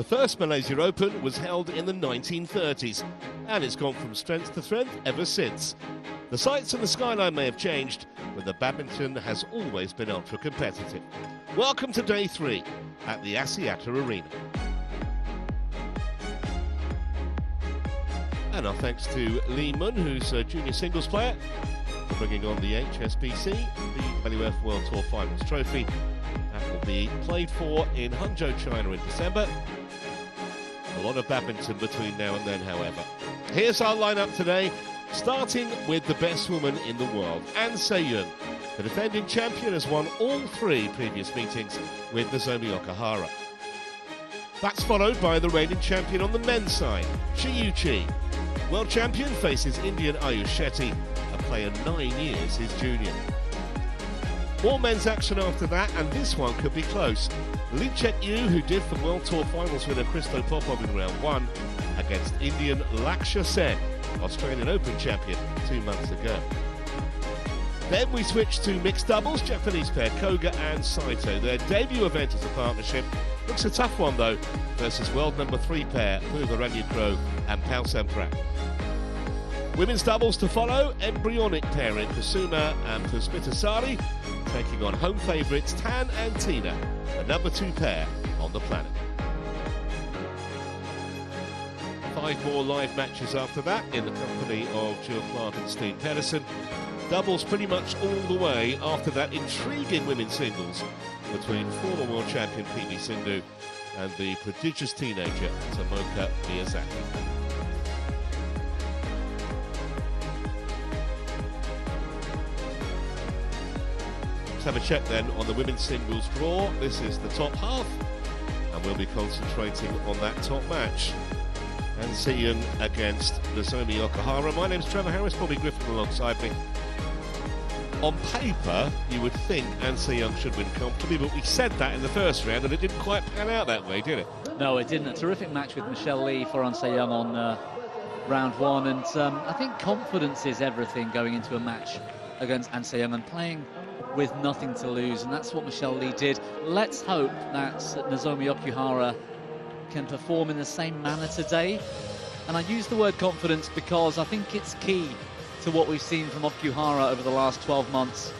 The first Malaysia Open was held in the 1930s, and it's gone from strength to strength ever since. The sights and the skyline may have changed, but the badminton has always been ultra competitive. Welcome to day 3 at the Axiata Arena. And our thanks to Lee Mun, who's a junior singles player, for bringing on the HSBC BWF World Tour Finals trophy. That will be played for in Hangzhou, China in December. A lot of badminton between now and then, however. Here's our lineup today, starting with the best woman in the world, An Se-young. The defending champion has won all 3 previous meetings with Nozomi Okuhara. That's followed by the reigning champion on the men's side, Chi. World champion faces Indian Ayush Shetty, a player 9 years his junior. More men's action after that, and this one could be close. Lee Cheuk-yu, who did for World Tour Finals winner Christo Popov in round 1, against Indian Lakshya Sen, Australian Open champion 2 months ago. Then we switch to mixed doubles, Japanese pair Koga and Saito. Their debut event as a partnership looks a tough one though, versus world number 3 pair Ranyu and Pao Samprak. Women's doubles to follow, embryonic pairing Kusuma and Puspitasari, taking on home favourites Tan and Tina, the number 2 pair on the planet. 5 more live matches after that in the company of Jill Clark and Steen Pedersen. Doubles pretty much all the way after that intriguing women's singles between former world champion PV Sindhu and the prodigious teenager Tomoka Miyazaki. Let's have a check then on the women's singles draw. This is the top half, and we'll be concentrating on that top match. An Se-young against Nozomi Okuhara. My name's Trevor Harris, Bobby Griffin alongside me. On paper, you would think An Se-young should win comfortably, but we said that in the first round, and it didn't quite pan out that way, did it? No, it didn't. A terrific match with Michelle Lee for An Se-young on round 1, and I think confidence is everything going into a match against An Se-young and playing with nothing to lose, and that's what Michelle Lee did. Let's hope that Nozomi Okuhara can perform in the same manner today. And I use the word confidence because I think it's key to what we've seen from Okuhara over the last 12 months.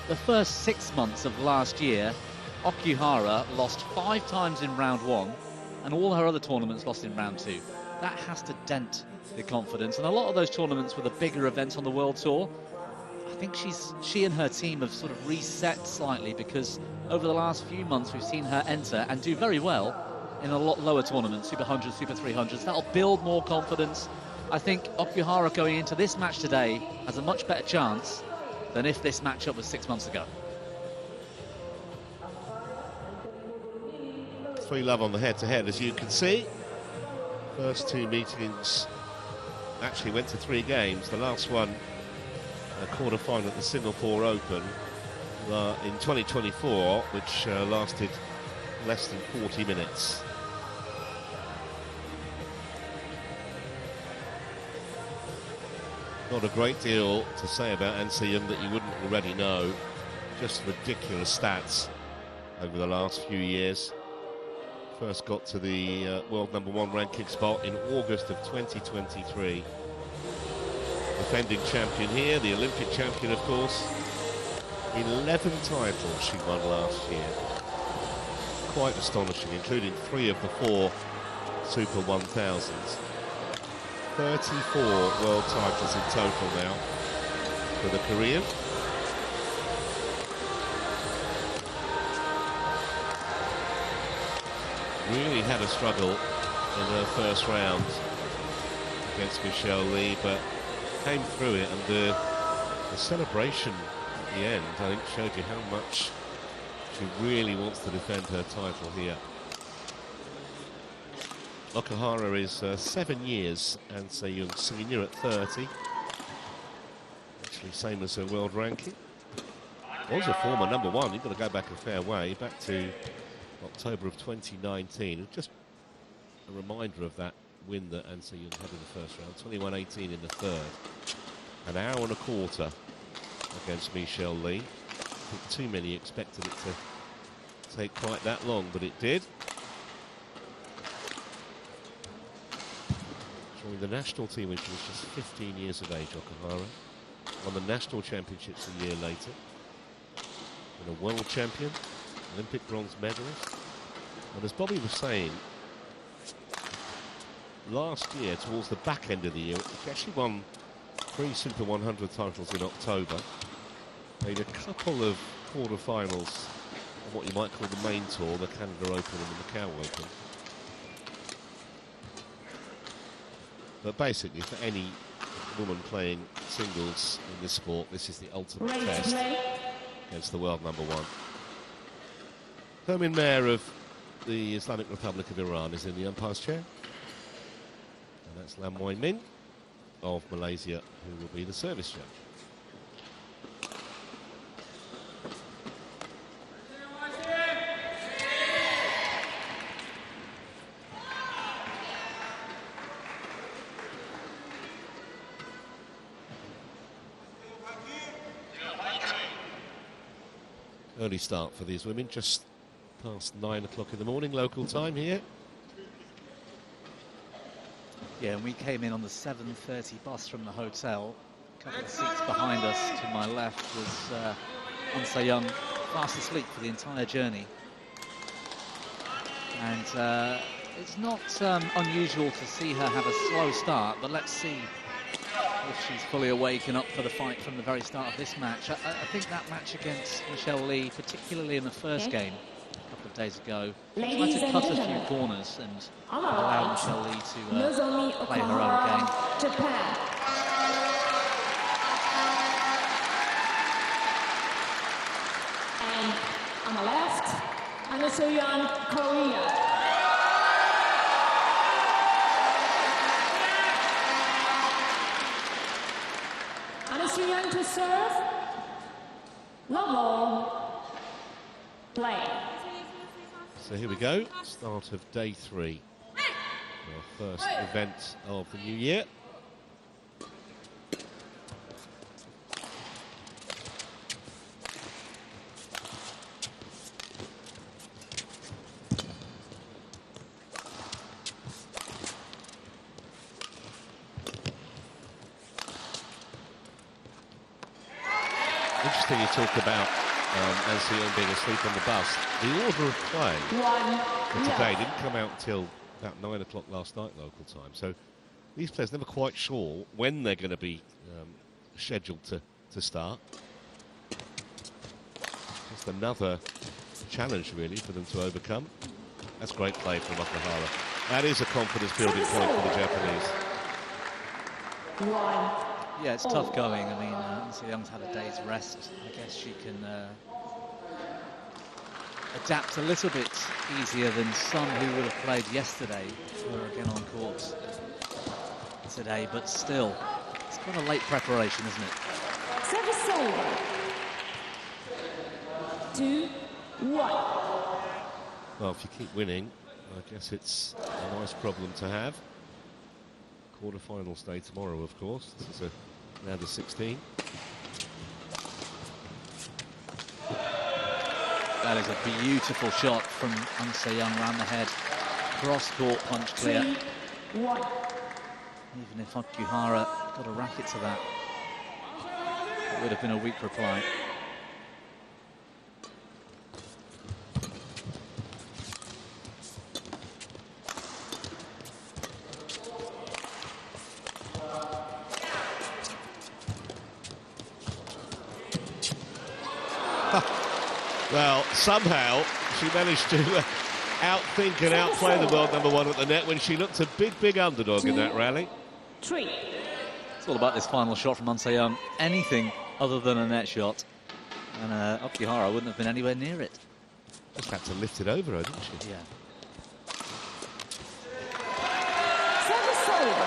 The first 6 months of last year, Okuhara lost 5 times in round 1, and all her other tournaments lost in round 2. That has to dent the confidence, and a lot of those tournaments were the bigger events on the World Tour. I think she and her team have sort of reset slightly, because over the last few months we've seen her enter and do very well in a lot lower tournaments, Super 100s, Super 300s. That'll build more confidence. I think Okuhara going into this match today has a much better chance than if this matchup was 6 months ago. 3-love on the head-to-head, as you can see. First 2 meetings actually went to 3 games. The last one, a quarter-final at the Singapore Open in 2024, which lasted less than 40 minutes. Not a great deal to say about An Se-young that you wouldn't already know. Just ridiculous stats over the last few years. First got to the world number 1 ranking spot in August of 2023. Defending champion here, the Olympic champion, of course. 11 titles she won last year. Quite astonishing, including 3 of the 4 Super 1000s. 34 world titles in total now for the Korean. Really had a struggle in her first round against Michelle Lee, but came through it, and the celebration at the end, I think, showed you how much she really wants to defend her title here. Okuhara is 7 years, and Se-young senior at 30. Actually, same as her world ranking. Was a former number 1. You've got to go back a fair way, back to October of 2019. Just a reminder of that win that An Se-young had in the first round, 21-18 in the third. An hour and a quarter against Michelle Lee. I think too many expected it to take quite that long, but it did. Joined the national team when she was just 15 years of age, Okuhara. Won the national championships a year later. Been a world champion, Olympic bronze medalist. And as Bobby was saying, last year, towards the back end of the year, she actually won 3 Super 100 titles in October. Made a couple of quarter-finals on what you might call the main tour, the Canada Open and the Macau Open. But basically, for any woman playing singles in this sport, this is the ultimate test against the world #1. Hermin Mayer of the Islamic Republic of Iran is in the umpire's chair. And that's Lam Wai Min of Malaysia, who will be the service judge. Early start for these women, just past 9 o'clock in the morning, local time here. Yeah, and we came in on the 7:30 bus from the hotel. A couple of seats behind us to my left was An Se-young, fast asleep for the entire journey. And it's not unusual to see her have a slow start, but let's see if she's fully awake and up for the fight from the very start of this match. I think that match against Michelle Lee, particularly in the first game a couple of days ago, tried to cut a few corners and allow Michelle Lee to play her own game. Japan. And on the left, An Se-young, Korea. An Se-young to serve. Level. Play. So here we go, start of day 3. Our first event of the new year. Interesting you talk about An Se-young being asleep on the bus. The order of play for today didn't come out until about 9 o'clock last night local time. So these players never quite sure when they're going to be scheduled to start. Just another challenge really for them to overcome. That's great play from Okuhara. That is a confidence building point for the Japanese. Yeah, it's tough going. I mean, An Se-young's had a day's rest. I guess she can adapt a little bit easier than some who would have played yesterday who are again on court today, but still, it's quite a late preparation, isn't it? Service over. 2-1. Well, if you keep winning, I guess it's a nice problem to have. Quarter-finals day tomorrow, of course. This is a round of 16. That is a beautiful shot from An Se-young around the head. Cross-court punch clear. 3-1. Even if Okuhara got a racket to that, it would have been a weak reply. Well, somehow she managed to outthink and outplay the world #1 at the net when she looked a big underdog in that rally. 3. It's all about this final shot from An Se-young. Anything other than a net shot, and Okuhara wouldn't have been anywhere near it. Just had to lift it over her, didn't she? Yeah. Service over.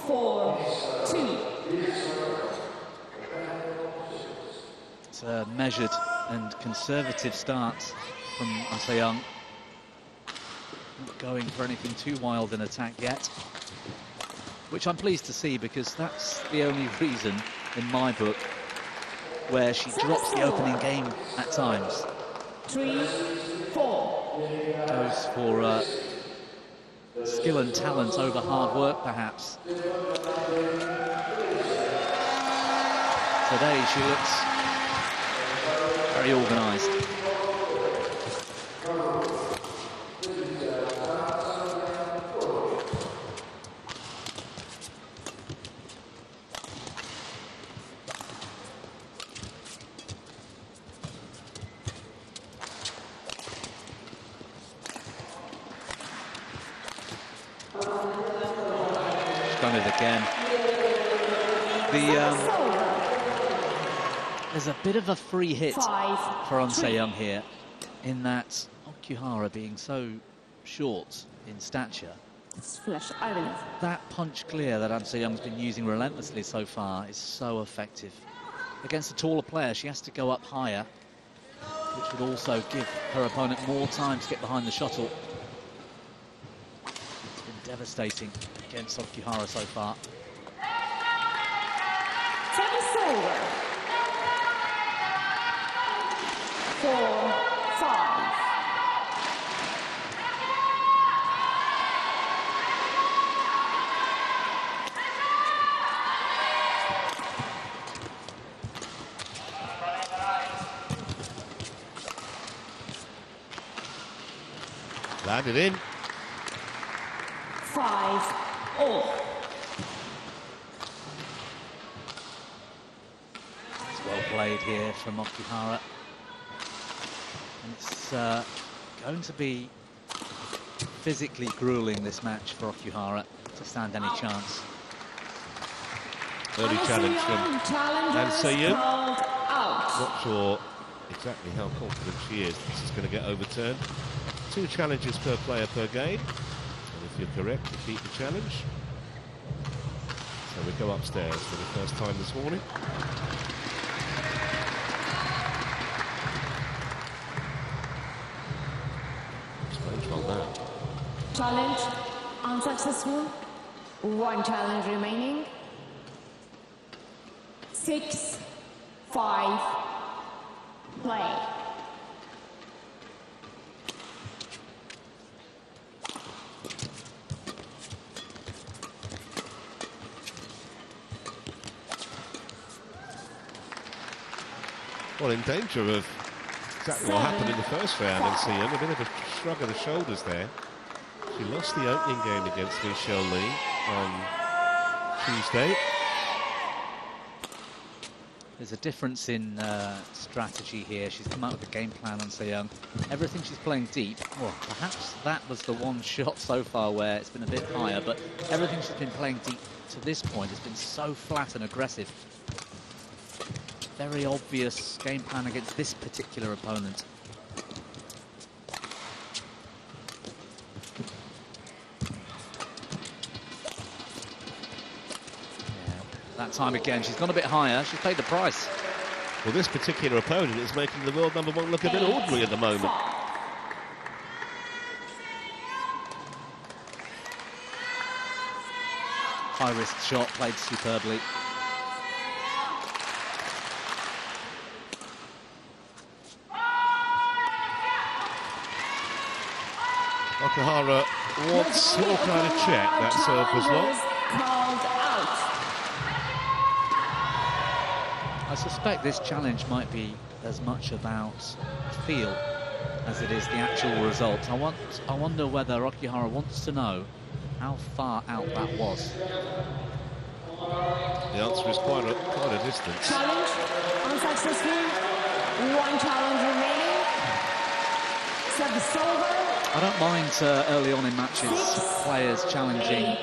4-2. It's a measured and conservative start from An Se-young. Not going for anything too wild in attack yet, which I'm pleased to see, because that's the only reason in my book where she drops the opening game at times. 3-4. Goes for skill and talent over hard work, perhaps. Today she looks very organised. Done it again. There's a bit of a free hit for An Se-young here, in that Okuhara being so short in stature. That punch clear that An Se-young's been using relentlessly so far is so effective. Against a taller player, she has to go up higher, which would also give her opponent more time to get behind the shuttle. It's been devastating against Okuhara so far. Service over. 4-5. Landed in. 5-all. It's well played here from Okuhara. And it's going to be physically grueling, this match, for Okuhara to stand any chance. Early challenge from An Se-young. Out. Not sure exactly how confident she is this is going to get overturned. 2 challenges per player per game. And if you're correct, you keep the challenge. So we go upstairs for the first time this morning. Strange one there. Challenge unsuccessful. 1 challenge remaining. 6-5. Play. Well, in danger of exactly what happened in the first round, and An Se-young, a bit of a shrug of the shoulders there. She lost the opening game against Michelle Lee on Tuesday. There's a difference in strategy here. She's come out with a game plan, An Se-young. Everything she's playing deep. Well, perhaps that was the one shot so far where it's been a bit higher, but everything she's been playing deep to this point has been so flat and aggressive. Very obvious game plan against this particular opponent. Yeah, that time again, she's gone a bit higher. She's paid the price. Well, this particular opponent is making the world #1 look a bit ordinary at the moment. High-risk shot, played superbly. Okuhara wants all kind of check. That serve was long. I suspect this challenge might be as much about feel as it is the actual result. I wonder whether Okuhara wants to know how far out that was. The answer is quite a distance. Challenge unsuccessful. 1 challenge remaining. Service over. I don't mind early on in matches players challenging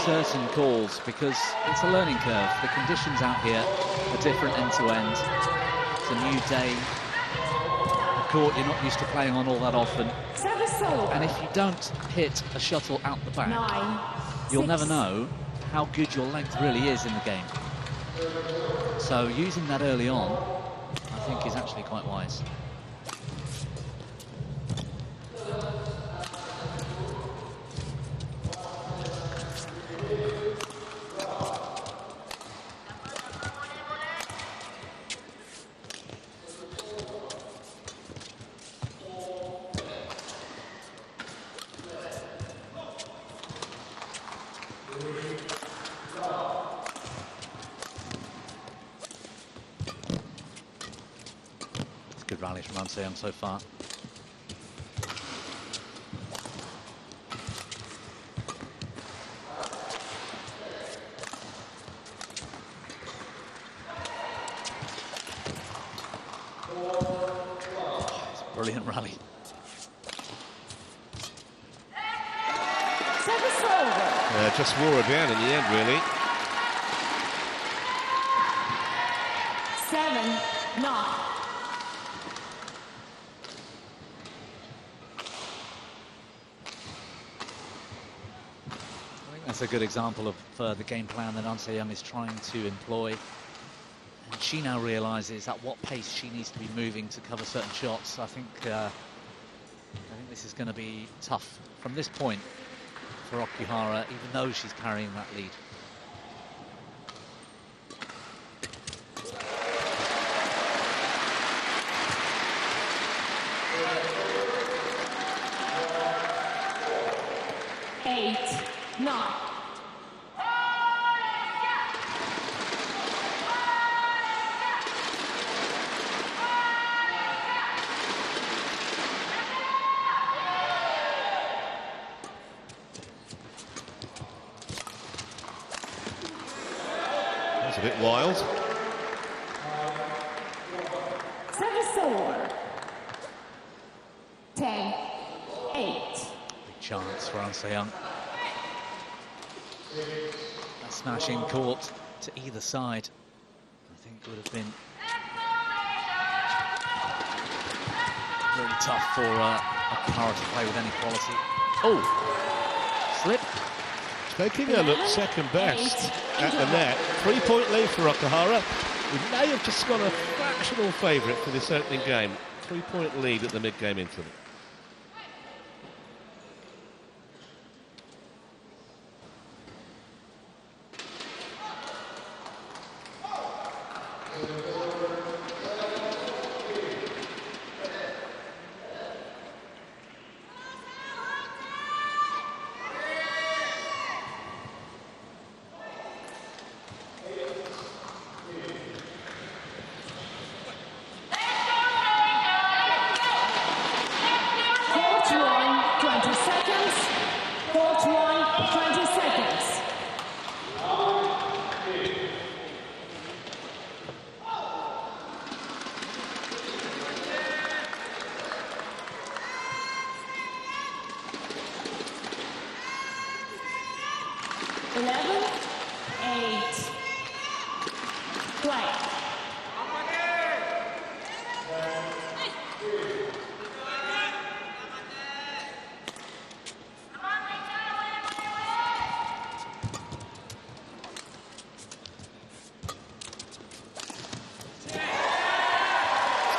certain calls, because it's a learning curve. The conditions out here are different end to end. It's a new day. A court you're not used to playing on all that often. And if you don't hit a shuttle out the back, you'll never know how good your length really is in the game. So using that early on, I think, is actually quite wise. good rallies from An Se-young so far. It's a brilliant rally. Just wore her down in the end, really. 7-0. I think that's a good example of the game plan that An Se-young is trying to employ. And she now realises at what pace she needs to be moving to cover certain shots. I think this is going to be tough from this point for Okuhara, even though she's carrying that lead. That's a bit wild. Service over. 10-8. Big chance for An Se-young. That smashing court to either side, I think, would have been really tough for Okuhara to play with any quality. Oh, slip. Taking a look second best at the net. 3-point lead for Okuhara. We may have just got a fractional favourite for this opening game. 3-point lead at the mid-game interval.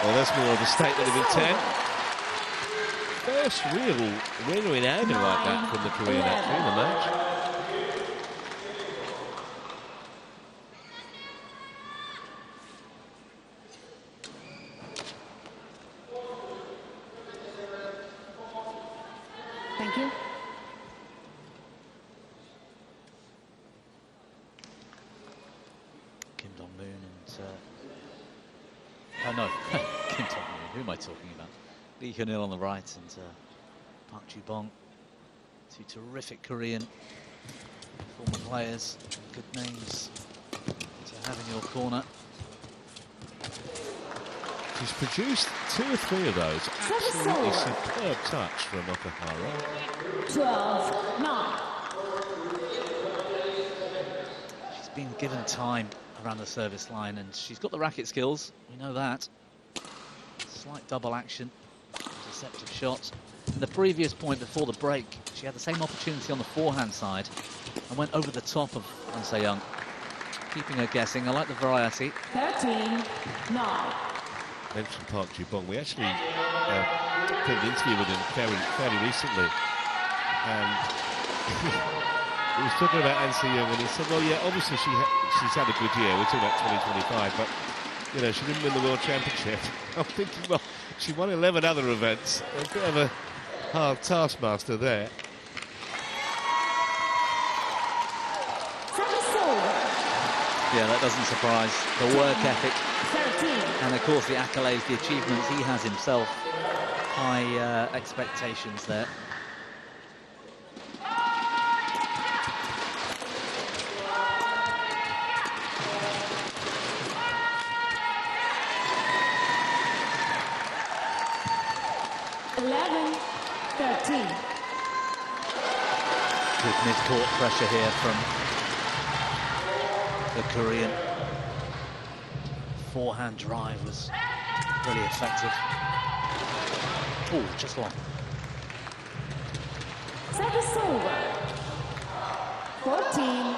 Well, that's more of a statement of intent. First real winner in anger like that from the Korean actually in the match. Thank you. Kim Dong-moon and oh no, Kim Dong-moon, who am I talking about? Lee Hyun-il on the right and Park Ju-bong, two terrific Korean former players, good names to have in your corner. She's produced 2 or 3 of those. Absolutely superb touch from Okuhara. 12-9. She's been given time around the service line and she's got the racket skills, we know that. Slight double action, deceptive shots. And the previous point before the break, she had the same opportunity on the forehand side and went over the top of An Se-young, keeping her guessing. I like the variety. 13-9. Mentioned Park Ju-bong. We actually did an interview with him fairly recently, and he was talking about An Se-young, and he said, "Well, yeah, obviously she's had a good year. We're talking about 2025, but you know, she didn't win the World Championship." I'm thinking, well, she won 11 other events. A bit of a hard taskmaster there. Yeah, that doesn't surprise. The work ethic 13. and, of course, the accolades, the achievements he has himself. High expectations there. Good mid-court pressure here from the Korean. Forehand drive was really effective. Oh, just long. Service over. 14-11.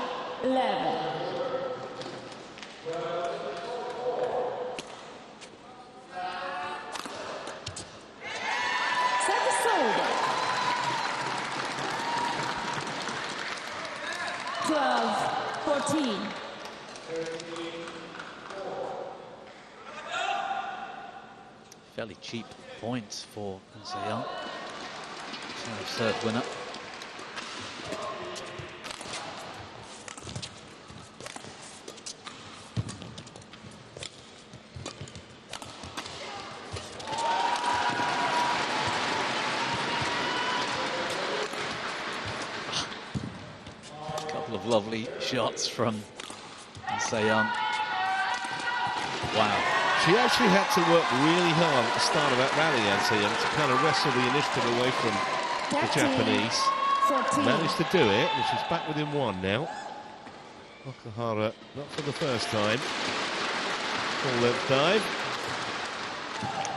Service over. 12-14. Fairly cheap points for Seong. Serve winner. A couple of lovely shots from Seong. Wow. She actually had to work really hard at the start of that rally, Seong, to kind of wrestle the initiative away from the Japanese. 14. Managed to do it, and she's back within one now. Okuhara, not for the first time. Full length dive.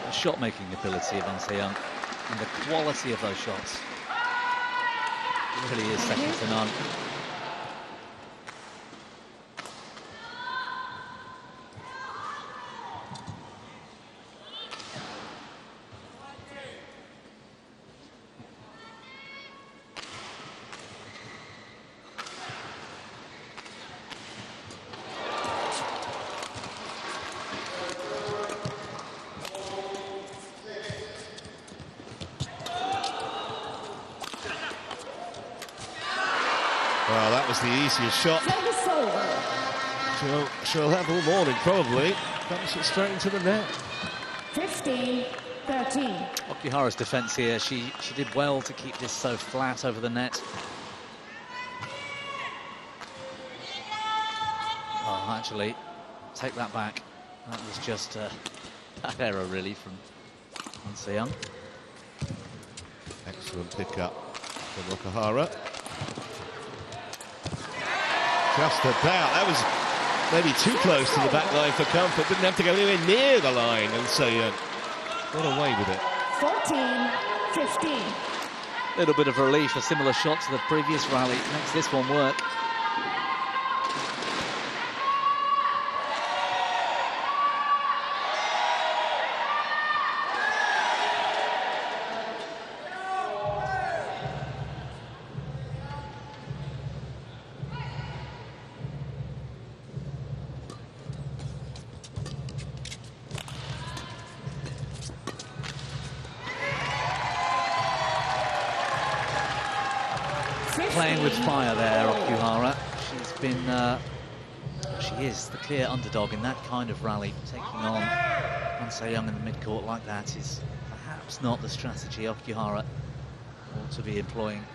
The shot-making ability of Seong and the quality of those shots really is second to none. Well, that was the easiest shot. Service over. She'll have all morning, probably. Dumps it straight into the net. 15-13. Okuhara's defence here, she did well to keep this so flat over the net. Oh, actually, take that back. That was just an error, really, from Seong. Excellent pickup from Okuhara. Just about. That was maybe too close to the back line for comfort. Didn't have to go anywhere near the line, and so got away with it. 14-15. Little bit of relief, a similar shot to the previous rally. Makes this one work. Playing with fire there, Okuhara. She's been, she is the clear underdog in that kind of rally. Taking on Seong in the mid-court like that is perhaps not the strategy Okuhara ought to be employing.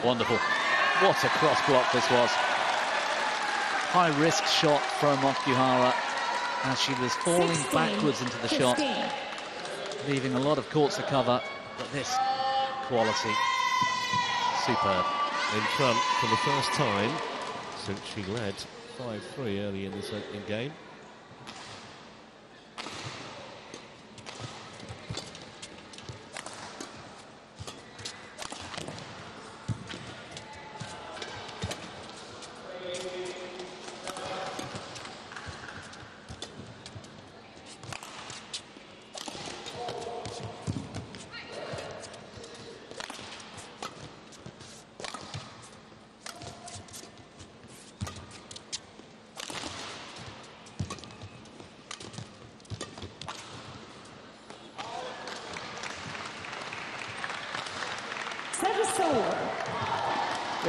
Wonderful. What a cross block this was. High risk shot from Okuhara as she was falling backwards into the shot, leaving a lot of court to cover, but this quality, superb. In front for the first time since she led 5-3 early in this opening game.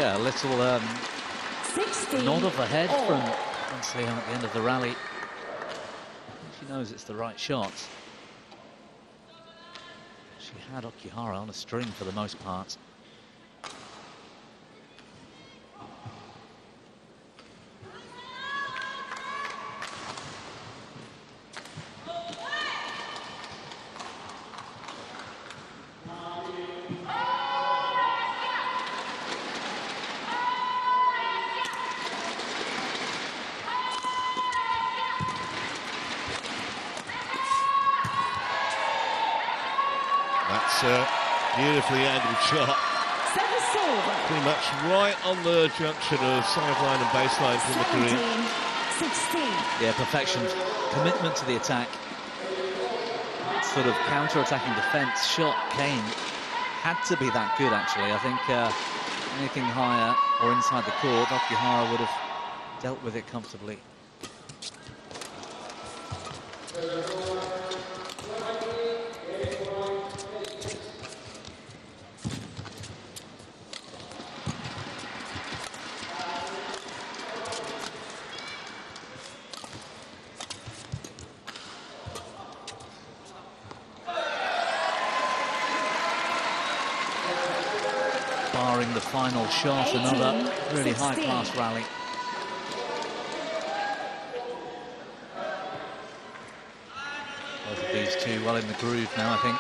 Yeah, a little 16. nod of the head from Seung at the end of the rally. She knows it's the right shot. She had Okuhara on a string for the most part. That's a beautifully angled shot. Pretty much right on the junction of sideline and baseline from the Korean. 16. Yeah, perfection. Commitment to the attack. Sort of counter-attacking defence shot came. Had to be that good, actually. I think anything higher or inside the court, Okuhara would have dealt with it comfortably. Barring the final shot, another really high-class rally. Both of these two well in the groove now, I think.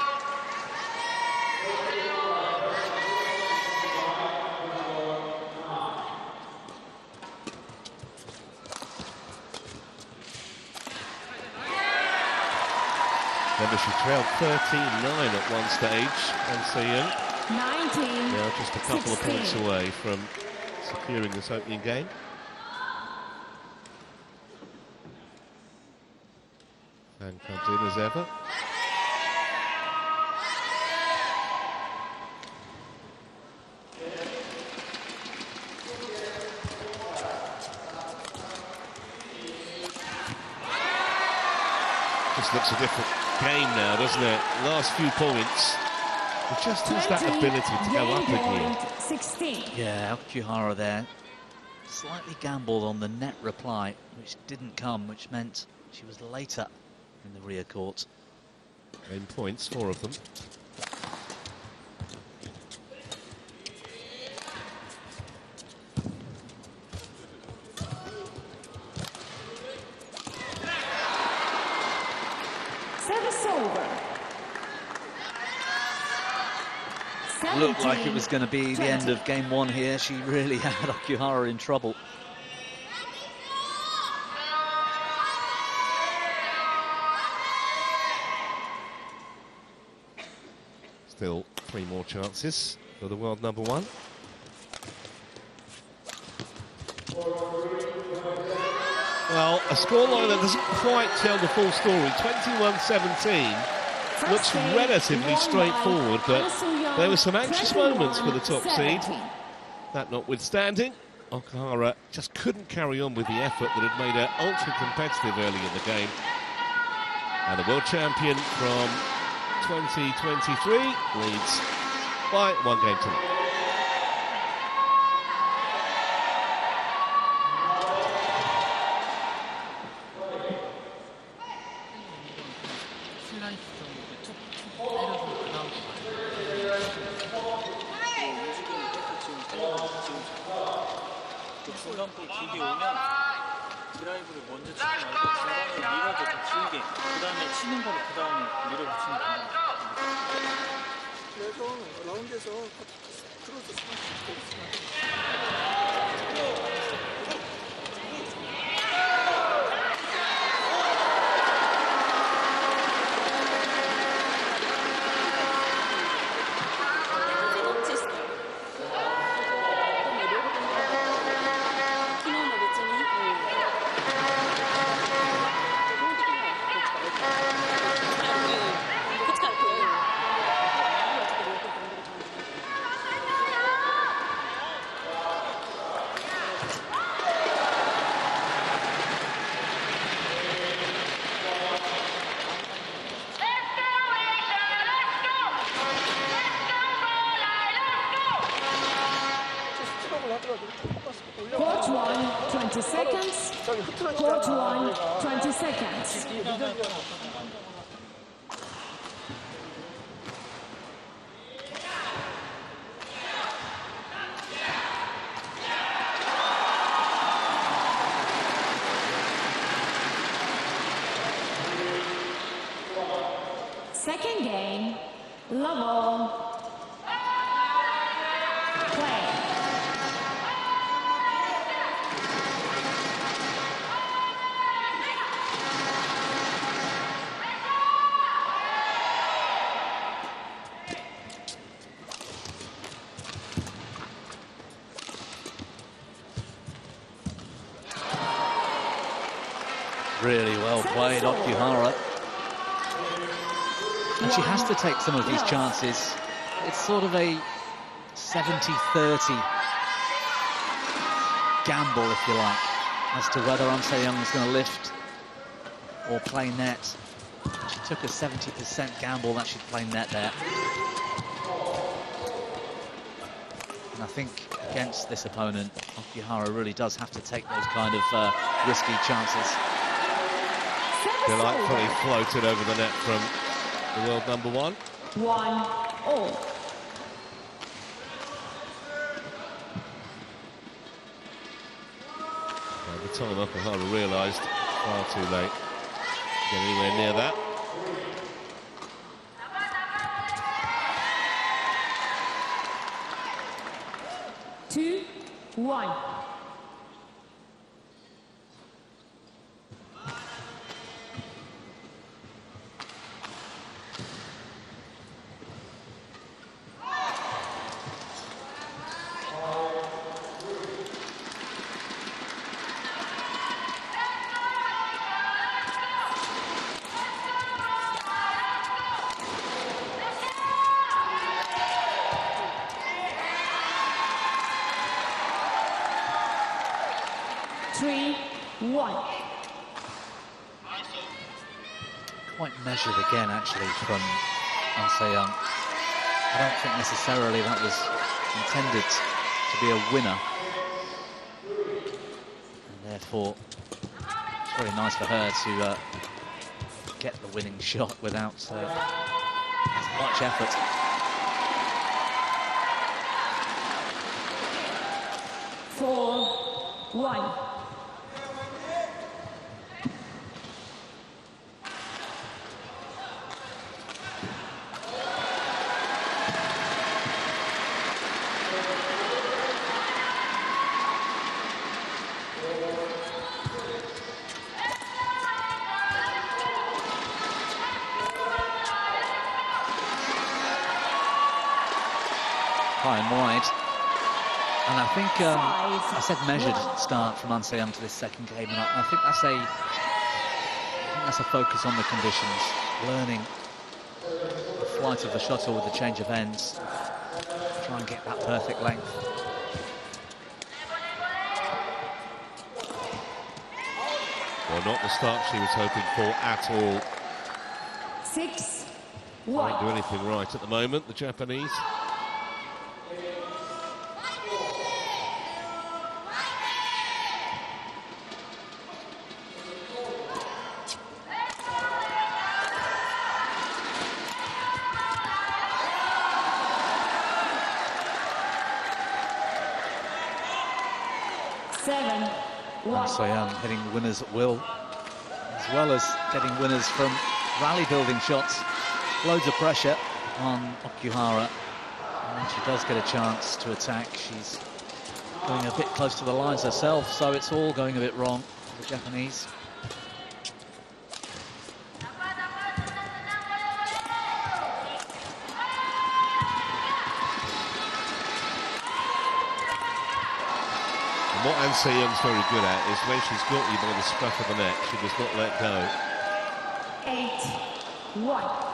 Remember, she trailed 13-9 at one stage, and Seung 19. now just a couple 16. of points away from securing this opening game. And comes in as ever. This looks a different game now, doesn't it? Last few points. It just has that ability to go up again. 16. Yeah, Okuhara there. Slightly gambled on the net reply, which didn't come, which meant she was later in the rear court. In points, 4 of them. Service over. Looked like it was going to be the end of game one here. She really had Okuhara in trouble. Still 3 more chances for the world number 1. Well, a scoreline that doesn't quite tell the full story. 21-17 looks relatively straightforward, but there were some anxious moments for the top seed. That notwithstanding, Okuhara just couldn't carry on with the effort that had made her ultra-competitive early in the game. And the world champion from 2023 leads by 1 game to none. 중간볼 길게 오면 드라이브를 먼저 치지 말고 중간을 밀어줘 더 길게 그 다음에 치는 거를 그 다음에 밀어붙이면 됩니다. 그래서 라운드에서 크로스 스마트 Court 1, 20 seconds. 저기 흐트러지잖아. Court 1, 20 seconds. 뒤에 늦어지잖아. Second game, level. Play. Really well played, Okuhara. And she has to take some of these chances. It's sort of a 70-30 gamble, if you like, as to whether An Se-young is going to lift or play net. She took a 70% gamble that she'd play net there. And I think against this opponent, Okuhara really does have to take those kind of risky chances. Delightfully floated over the net from the world number 1. 1-all. By the time Okuhara realised, far too late to get anywhere near that. Two, 1. Quite measured again, actually, from An Se-young. I don't think necessarily that was intended to be a winner. And therefore, it's very nice for her to get the winning shot without much effort. Four, 1. High and wide. And I think I said measured start from An Se-young to this second game, and I think that's a focus on the conditions, learning the flight of the shuttle with the change of ends, try and get that perfect length. Well, not the start she was hoping for at all. 6-1. Can't do anything right at the moment, the Japanese. An Se-young hitting winners at will, as well as getting winners from rally building shots. Loads of pressure on Okuhara, and when she does get a chance to attack, she's going a bit close to the lines herself, so it's all going a bit wrong for the Japanese. What An Se-young's very good at is when she's got you by the scruff of the neck, she does not let go. 8-1.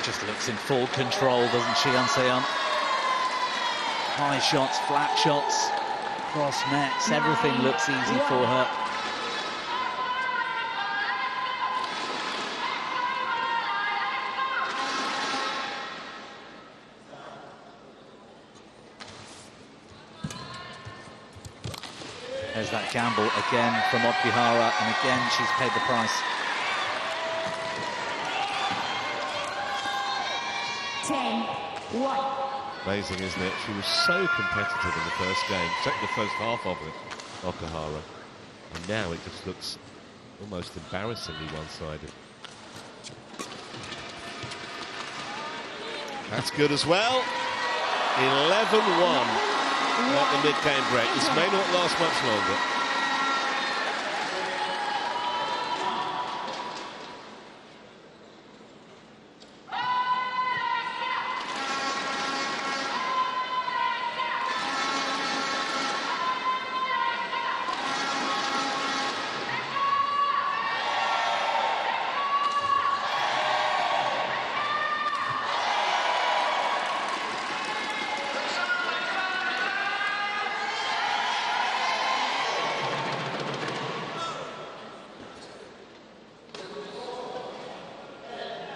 Just looks in full control, doesn't she, An Se-young? High shots, flat shots, cross nets, everything looks easy for her. There's that gamble again from Okuhara, and again she's paid the price. 10-1. Amazing, isn't it? She was so competitive in the first game, certainly the first half of it, Okuhara. And now it just looks almost embarrassingly one-sided. That's good as well. 11-1 at the mid-game break. This may not last much longer.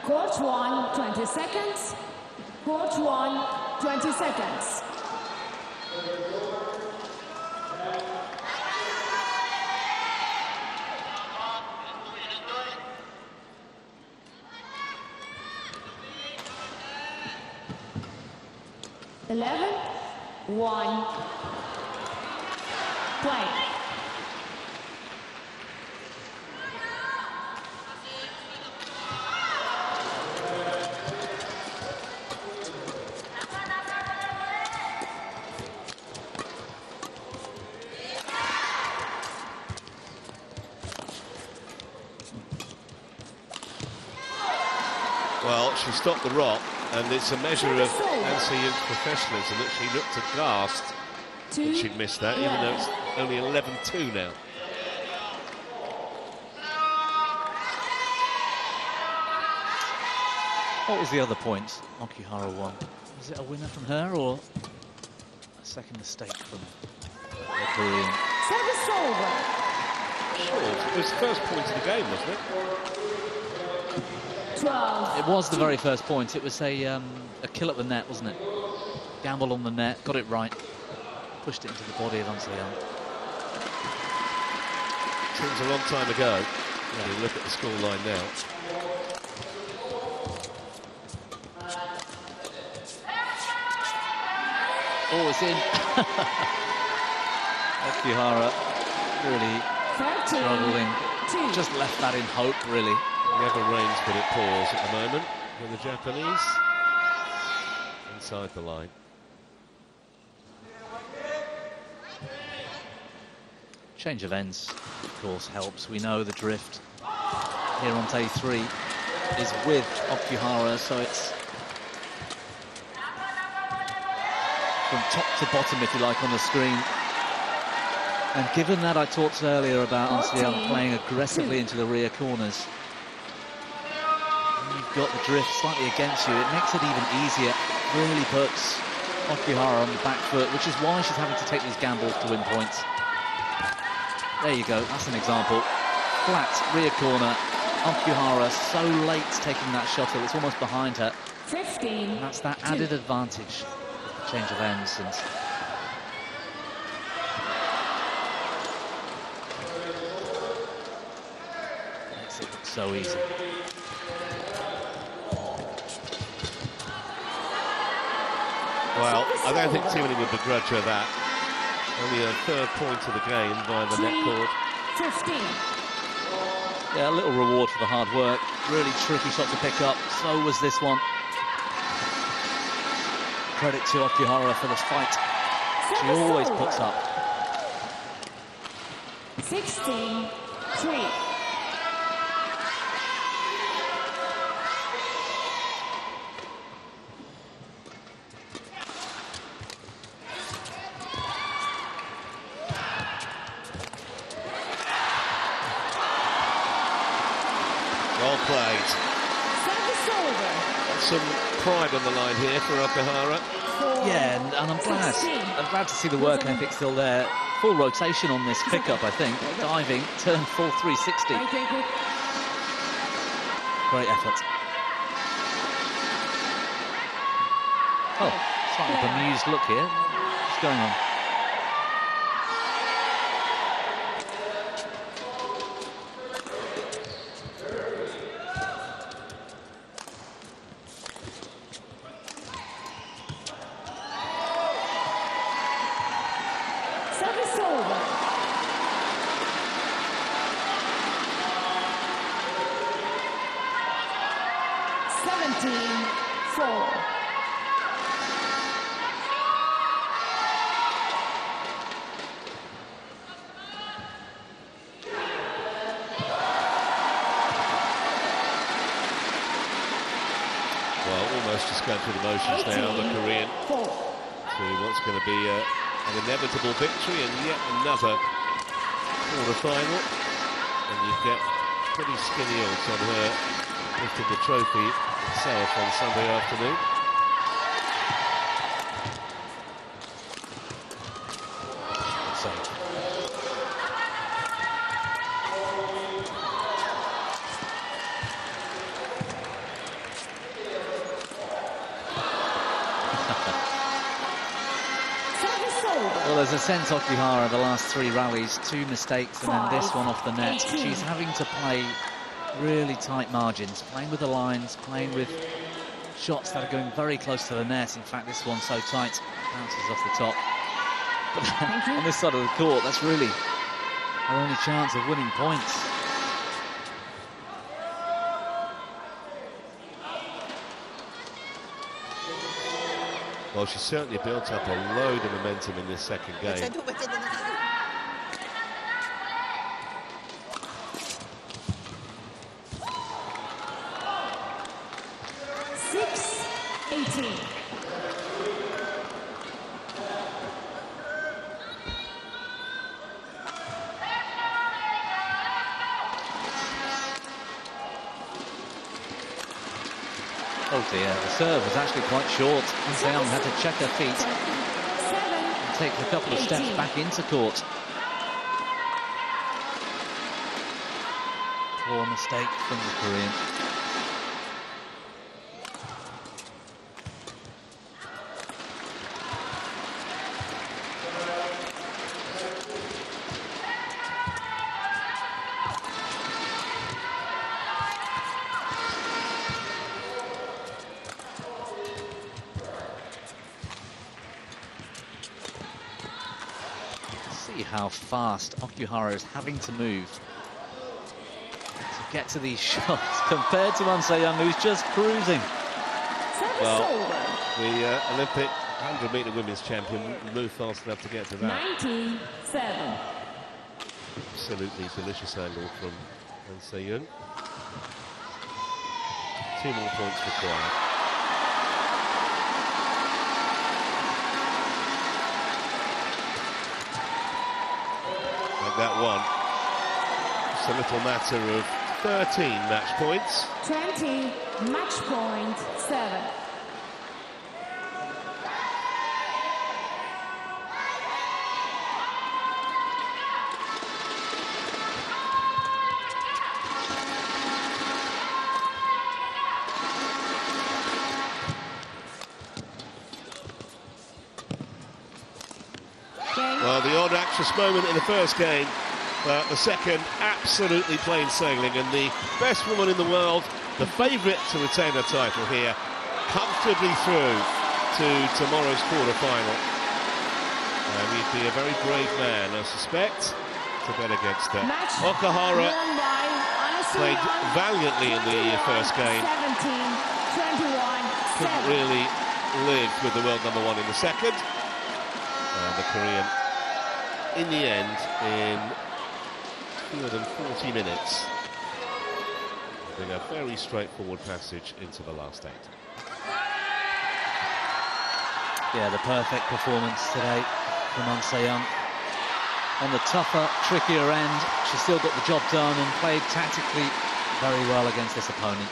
Court 1, 20 seconds. Court 1, 20 seconds. Eleven, 1. Play. Well, she stopped the rock, and it's a measure of An Se-young's professionalism that she looked aghast that she'd missed that, even though it's only 11-2 now. What was the other point Okuhara won? Was it a winner from her or a second mistake from the Korean? Service over. Sure, it was the first point of the game, wasn't it? 12. It was the very first point. It was a kill at the net, wasn't it? Gamble on the net, got it right, pushed it into the body of An Se-young. Seems a long time ago. Yeah. You look at the scoreline now. Oh, it's in. Okuhara really struggling. Just left that in hope, really. Never rains but it pours at the moment for the Japanese. Inside the line. Change of ends, of course, helps. We know the drift here on day 3 is with Okuhara, so it's from top to bottom, if you like, on the screen. And given that I talked earlier about An Se-young playing aggressively into the rear corners, and you've got the drift slightly against you, it makes it even easier. Really puts Okuhara on the back foot, which is why she's having to take these gambles to win points. There you go, that's an example. Flat rear corner, Okuhara so late taking that shuttle, it's almost behind her. 15. And that's that added advantage, change of ends. And makes it look so easy. Well, I don't think too many would begrudge her that. Only a third point of the game via the net cord. 15. Yeah, a little reward for the hard work. Really tricky shot to pick up. So was this one. Credit to Okuhara for this fight. She always puts up. 16-3. Well played. Service over. some pride on the line here for Okuhara. Yeah, and I'm glad to see the work ethic still there. Full rotation on this pickup, I think. Diving, turn full 360. Great effort. Oh, slightly bemused look here. What's going on? Service over. Well, almost just going through the motions now, the Korean, to what's going to be an inevitable victory and yet another quarter-final. And you get pretty skinny odds on her lifting the trophy itself on Sunday afternoon. Well, there's a sense Okuhara the last 3 rallies, 2 mistakes and then this one off the net. She's having to play really tight margins, playing with the lines, playing with shots that are going very close to the net. In fact, this one's so tight, bounces off the top. But on this side of the court, that's really her only chance of winning points. Well, she's certainly built up a load of momentum in this second game. 6-18. Oh dear, the serve was actually quite short. Seung had to check her feet and take a couple of steps back into court. Poor mistake from the Korean. See how fast Okuhara is having to move to get to these shots compared to Seung, who's just cruising. Well, the Olympic 100-metre women's champion moved fast enough to get to that. 97. Absolutely delicious angle from Seung. 2 more points required. Like that one. It's a little matter of 13 match points. 20, match point 7. Well, the odd actress moment in the first game, but the second absolutely plain sailing, and the best woman in the world, the favourite to retain her title here, comfortably through to tomorrow's quarter-final. And you'd be a very brave man, I suspect, to bet against her. Okuhara played valiantly in the first game. 17-21. Couldn't really live with the world number 1 in the second. And the Korean, in the end, in fewer than 40 minutes, having a very straightforward passage into the last 8. Yeah, the perfect performance today from Seung. On the tougher, trickier end, she still got the job done and played tactically very well against this opponent.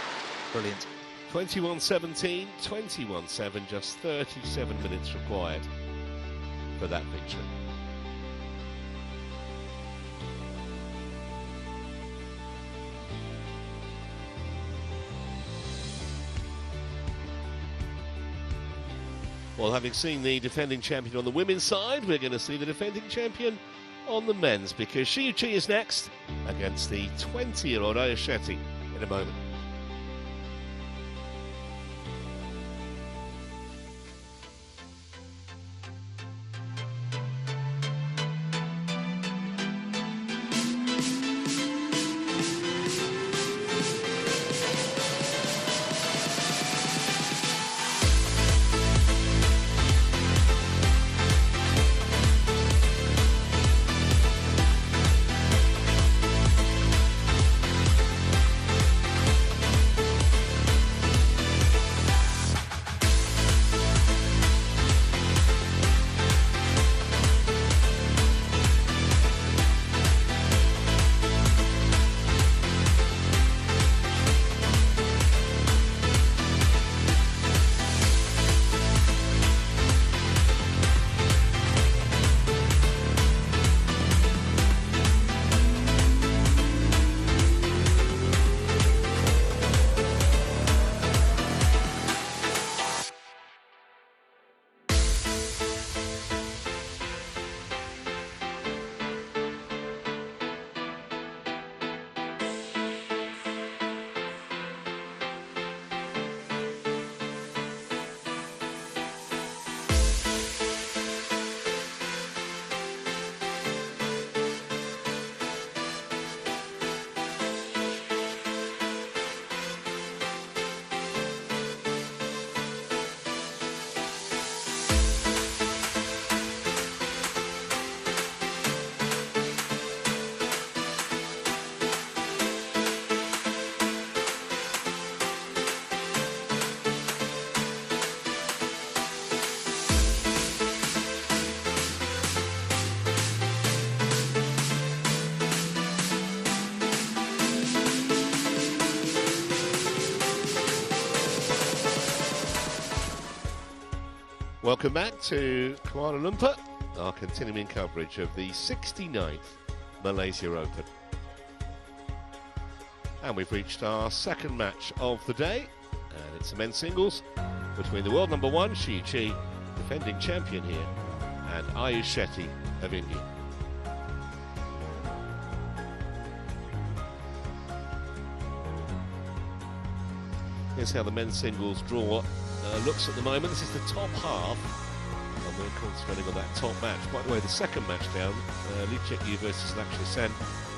Brilliant. 21-17, 21-7, just 37 minutes required for that victory. Well, having seen the defending champion on the women's side, we're going to see the defending champion on the men's, because Shiuchi is next against the 20-year-old Ayasheti in a moment. Welcome back to Kuala Lumpur, our continuing coverage of the 69th Malaysia Open. And we've reached our second match of the day, and it's a men's singles between the world number one, Shiuchi, defending champion here, and Ayush Shetty of India. Here's how the men's singles draw looks at the moment. This is the top half, and we're concentrating on that top match. By the way, the second match down, Lee Chek Yu versus Lakshya Sen.